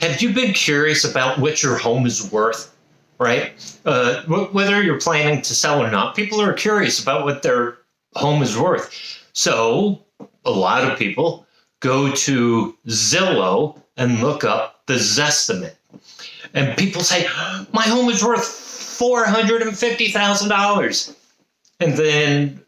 Have you been curious about what your home is worth, right? Whether you're planning to sell or not, people are curious about what their home is worth. So a lot of people go to Zillow and look up the Zestimate. And people say, my home is worth $450,000. And then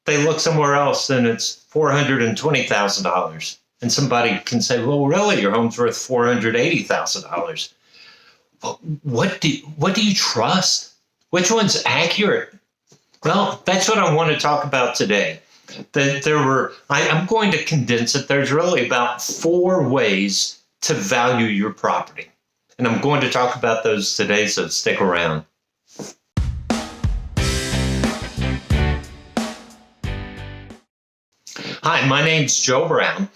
they look somewhere else and it's $420,000. And somebody can say, well, really, your home's worth $480,000. What do you trust? Which one's accurate? Well, that's what I want to talk about today. I'm going to condense it. There's really about 4 ways to value your property. And I'm going to talk about those today, so stick around. Hi, my name's Joe Brown.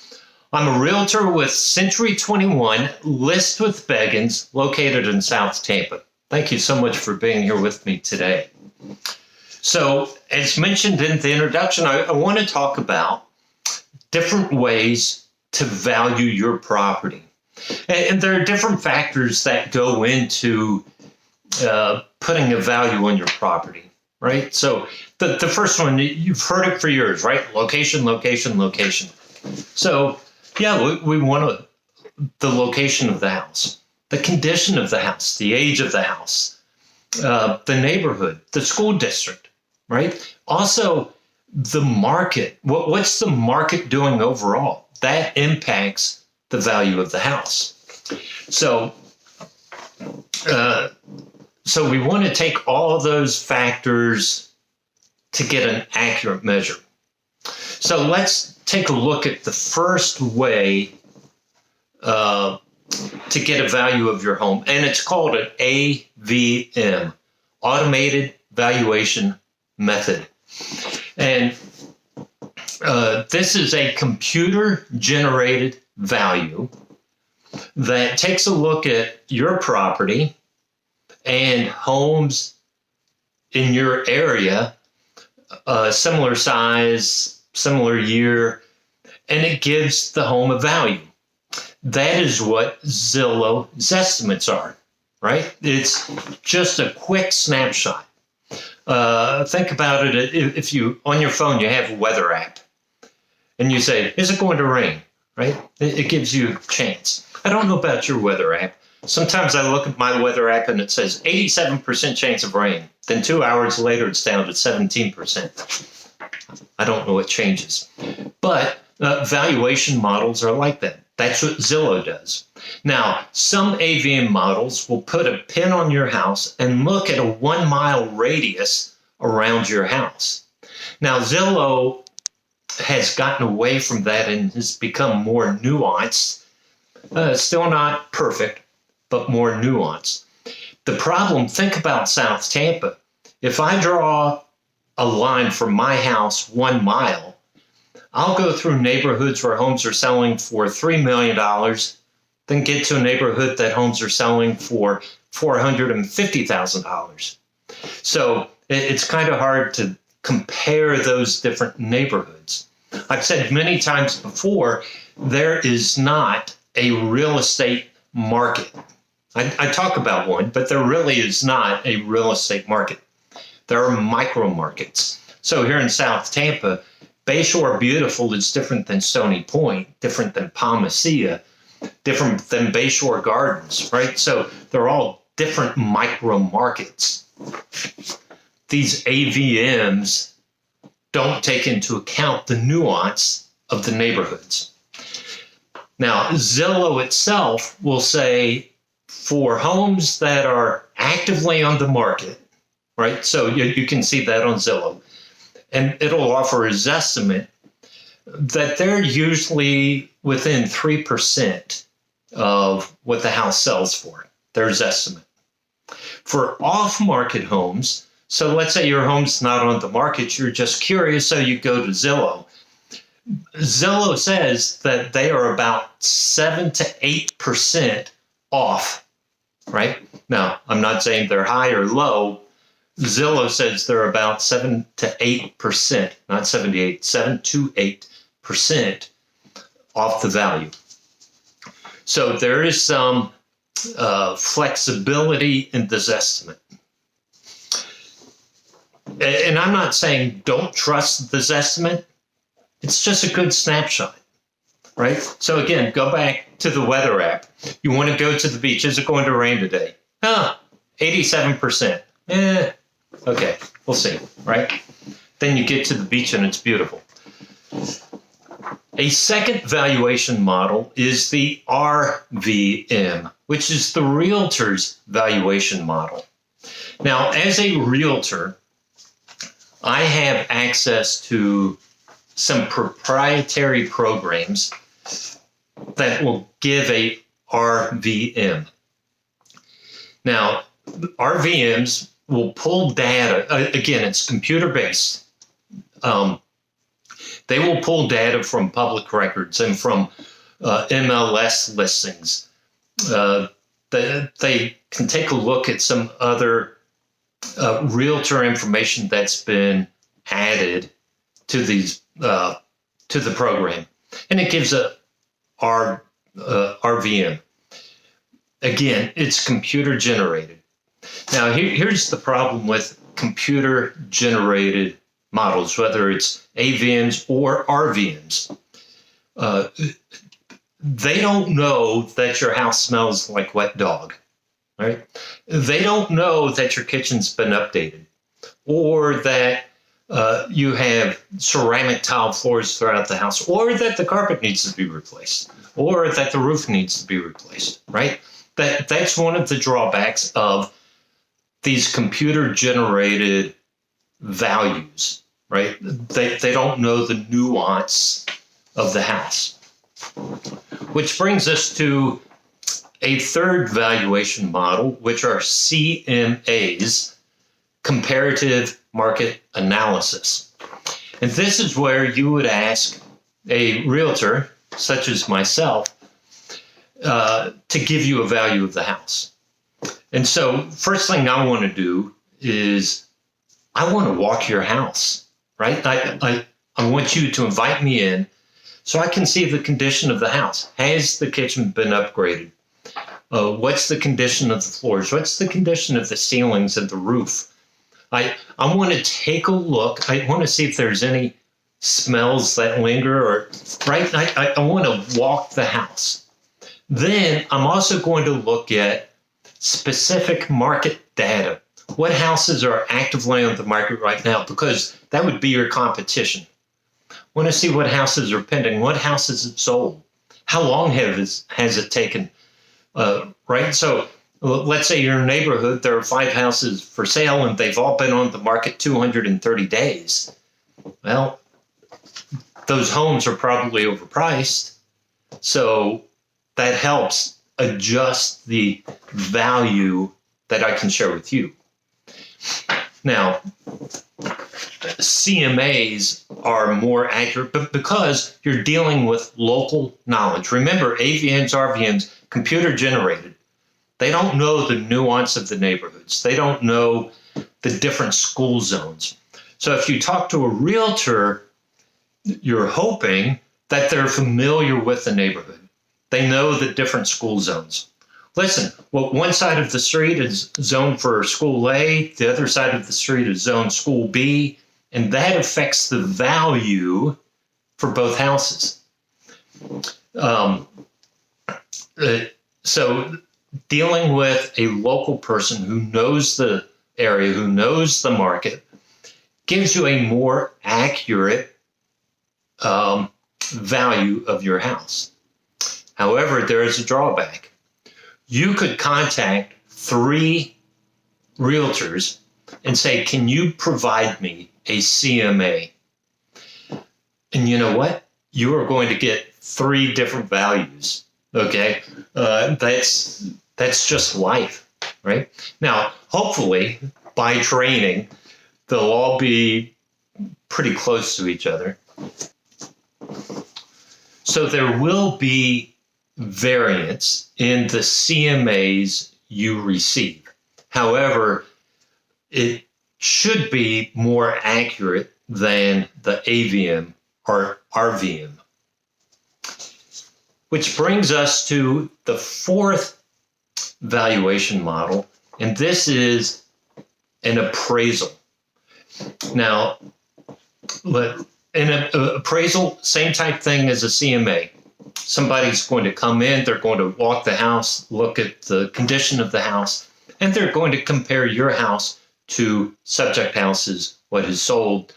I'm a realtor with Century 21 List with Beggins, located in South Tampa. Thank you so much for being here with me today. So, as mentioned in the introduction, I want to talk about different ways to value your property. And there are different factors that go into putting a value on your property, right? So the first one, you've heard it for years, right? Location, location, location. So yeah, we want the location of the house, the condition of the house, the age of the house, the neighborhood, the school district, right? Also, the market. What's the market doing overall? That impacts the value of the house. So we want to take all those factors to get an accurate measure. So let's take a look at the first way to get a value of your home, and it's called an AVM, Automated Valuation Method. And this is a computer-generated value that takes a look at your property and homes in your area, similar size, similar year, and it gives the home a value. That is what Zillow Zestimates are, right? It's just a quick snapshot. Think about it. If you, on your phone, you have a weather app and you say, is it going to rain, right? It gives you a chance. I don't know about your weather app. Sometimes I look at my weather app and it says 87% chance of rain. Then 2 hours later, it's down to 17%. I don't know what changes. But valuation models are like that. That's what Zillow does. Now, some AVM models will put a pin on your house and look at a 1 mile radius around your house. Now, Zillow has gotten away from that and has become more nuanced. Still not perfect, but more nuanced. The problem, think about South Tampa. If I draw a line from my house 1 mile, I'll go through neighborhoods where homes are selling for $3 million, then get to a neighborhood that homes are selling for $450,000. So it's kind of hard to compare those different neighborhoods. I've said many times before, there is not a real estate market. I talk about one, but there really is not a real estate market. There are micro markets. So here in South Tampa, Bayshore Beautiful is different than Stony Point, different than Palmacia, different than Bayshore Gardens, right? So they're all different micro markets. These AVMs don't take into account the nuance of the neighborhoods. Now, Zillow itself will say for homes that are actively on the market, right? So you can see that on Zillow. And it'll offer a Zestimate that they're usually within 3% of what the house sells for, their Zestimate. For off-market homes, so let's say your home's not on the market, you're just curious, so you go to Zillow. Zillow says that they are about 7 to 8% off, right? Now, I'm not saying they're high or low. Zillow says they're about 7 to 8%, not 78, 7 to 8% off the value. So there is some flexibility in this estimate. And I'm not saying don't trust this estimate. It's just a good snapshot, right? So again, go back to the weather app. You want to go to the beach. Is it going to rain today? 87%. Okay, we'll see, right? Then you get to the beach and it's beautiful. A second valuation model is the RVM, which is the realtor's valuation model. Now, as a realtor, I have access to some proprietary programs that will give a RVM. Now, RVMs will pull data. Again, it's computer-based. They will pull data from public records and from MLS listings. They can take a look at some other realtor information that's been added to these to the program, and it gives a RVM. Again, it's computer generated. Now, here's the problem with computer generated models, whether it's AVMs or RVMs. They don't know that your house smells like wet dog, right? They don't know that your kitchen's been updated, or that you have ceramic tile floors throughout the house, or that the carpet needs to be replaced, or that the roof needs to be replaced, right? That's one of the drawbacks of these computer-generated values, right? They don't know the nuance of the house. Which brings us to a third valuation model, which are CMAs, Comparative Market Analysis. And this is where you would ask a realtor, such as myself, to give you a value of the house. And so first thing I want to do is I want to walk your house, right? I want you to invite me in so I can see the condition of the house. Has the kitchen been upgraded? What's the condition of the floors? What's the condition of the ceilings and the roof? I want to take a look. I want to see if there's any smells that linger, or right? I want to walk the house. Then I'm also going to look at specific market data. What houses are actively on the market right now? Because that would be your competition. I want to see what houses are pending. What houses have sold? How long has it taken? Right? So let's say you're in a neighborhood, there are 5 houses for sale and they've all been on the market 230 days. Well, those homes are probably overpriced. So that helps adjust the value that I can share with you. Now, CMAs are more accurate, but because you're dealing with local knowledge. Remember, AVMs, RVMs, computer generated. They don't know the nuance of the neighborhoods. They don't know the different school zones. So if you talk to a realtor, you're hoping that they're familiar with the neighborhood. They know the different school zones. Listen, well, one side of the street is zoned for school A, the other side of the street is zoned school B, and that affects the value for both houses. So dealing with a local person who knows the area, who knows the market, gives you a more accurate value of your house. However, there is a drawback. You could contact 3 realtors and say, can you provide me a CMA? And you know what? You are going to get 3 different values. Okay? That's just life, right? Now, hopefully, by training, they'll all be pretty close to each other. So there will be variance in the CMAs you receive. However, it should be more accurate than the AVM or RVM. Which brings us to the fourth valuation model, and this is an appraisal. Now, in an appraisal, same type thing as a CMA. Somebody's going to come in, they're going to walk the house, look at the condition of the house, and they're going to compare your house to subject houses, what is sold.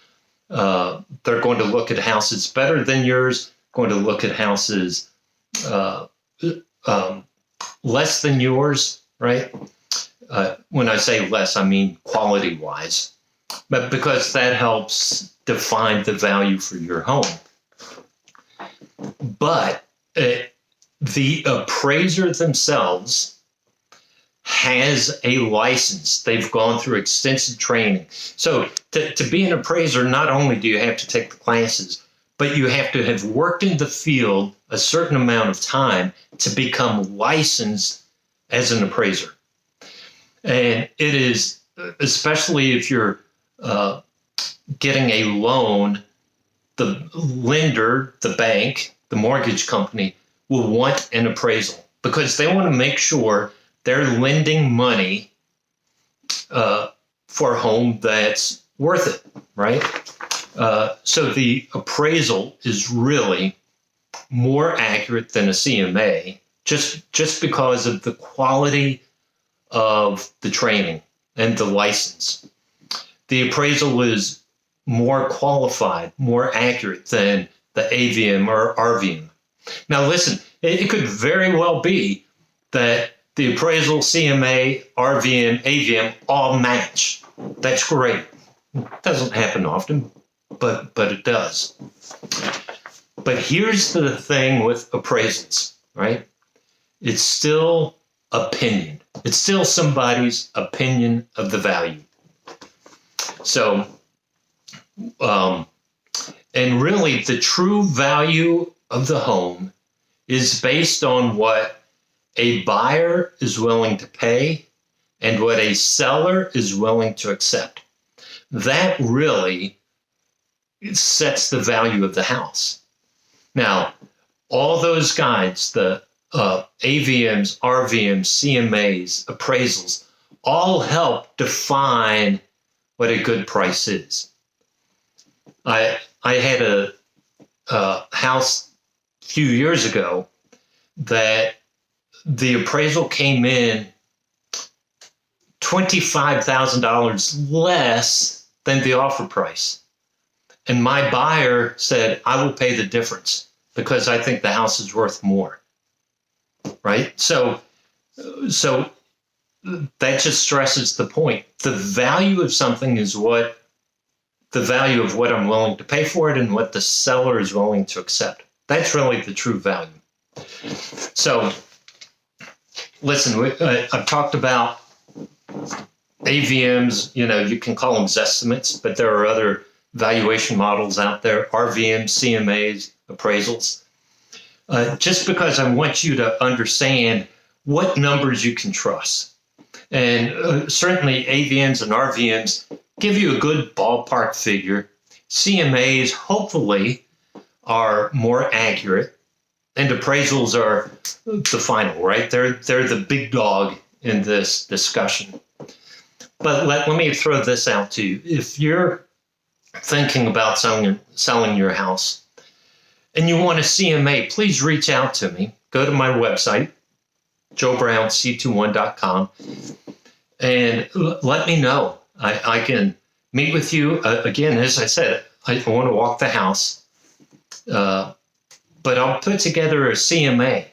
They're going to look at houses better than yours, going to look at houses less than yours, right? When I say less, I mean quality-wise, but because that helps define the value for your home. But the appraiser themselves has a license. They've gone through extensive training. So to be an appraiser, not only do you have to take the classes, but you have to have worked in the field a certain amount of time to become licensed as an appraiser. And it is, especially if you're getting a loan, the lender, the bank, the mortgage company will want an appraisal because they want to make sure they're lending money for a home that's worth it, right? So the appraisal is really more accurate than a CMA just because of the quality of the training and the license. The appraisal is more qualified, more accurate than the AVM or RVM. Now listen, it could very well be that the appraisal, CMA, RVM, AVM all match. That's great. It doesn't happen often, but it does. But here's the thing with appraisals, right? It's still opinion. It's still somebody's opinion of the value. So, and really the true value of the home is based on what a buyer is willing to pay and what a seller is willing to accept. That really sets the value of the house. Now, all those guides, the AVMs, RVMs, CMAs, appraisals, all help define what a good price is. I had a house a few years ago that the appraisal came in $25,000 less than the offer price. And my buyer said, I will pay the difference because I think the house is worth more. Right? So that just stresses the point. The value of something is what the value of what I'm willing to pay for it and what the seller is willing to accept. That's really the true value. So listen, I've talked about AVMs, you can call them Zestimates, but there are other valuation models out there, RVMs, CMAs, appraisals. Just because I want you to understand what numbers you can trust. And certainly AVMs and RVMs give you a good ballpark figure. CMAs hopefully are more accurate, and appraisals are the final, right? They're the big dog in this discussion. But let me throw this out to you. If you're thinking about selling your house and you want a CMA, please reach out to me. Go to my website, joebrownc21.com, and let me know. I can meet with you. Again, as I said, I want to walk the house, but I'll put together a CMA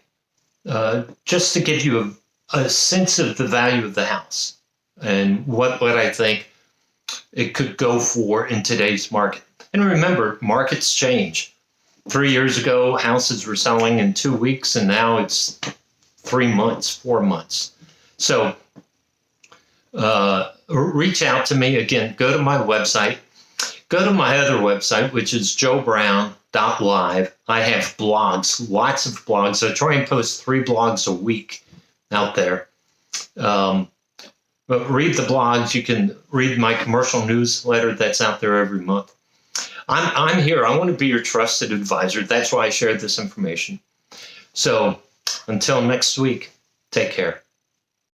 just to give you a sense of the value of the house and what I think it could go for in today's market. And remember, markets change. 3 years ago, houses were selling in 2 weeks, and now it's 3 months, 4 months. So reach out to me. Again, go to my website. Go to my other website, which is joebrown.live. I have blogs, lots of blogs. I try and post 3 blogs a week out there. But read the blogs. You can read my commercial newsletter that's out there every month. I'm here. I want to be your trusted advisor. That's why I shared this information. So until next week, take care.